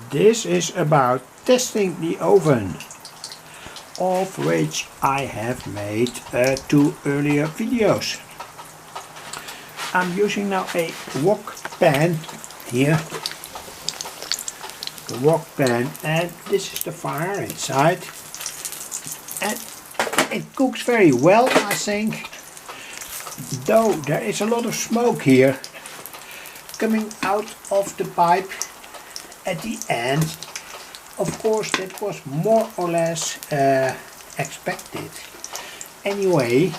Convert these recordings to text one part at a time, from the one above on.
This is about testing the oven, of which I have made 2 earlier videos. I'm using now a wok pan here, the wok pan, and this is the fire inside, and it cooks very well, I think, though there is a lot of smoke here coming out of the pipe at the end. Of course, that was more or less expected. Anyway,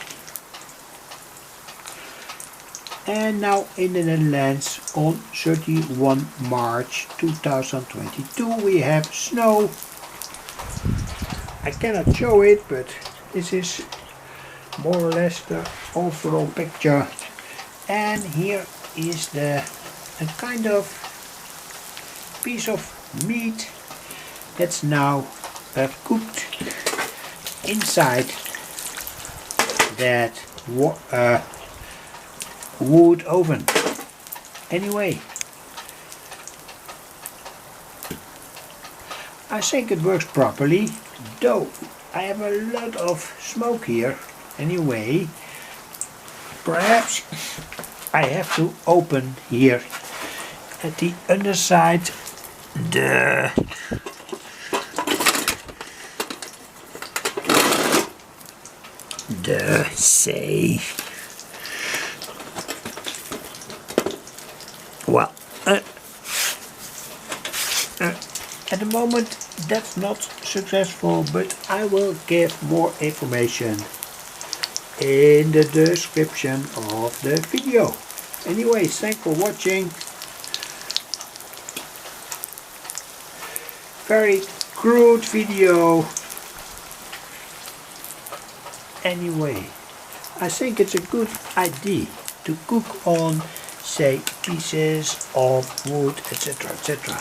and now in the Netherlands on 31 March 2022 we have snow. I cannot show it, but this is more or less the overall picture. And here is a kind of piece of meat that's now cooked inside that wood oven. Anyway, I think it works properly, though I have a lot of smoke here. Anyway, perhaps I have to open here at the underside well, at the moment that's not successful, but I will give more information in the description of the video. Anyway, thanks for watching. Very crude video. Anyway, I think it's a good idea to cook on, say, pieces of wood, etc., etc.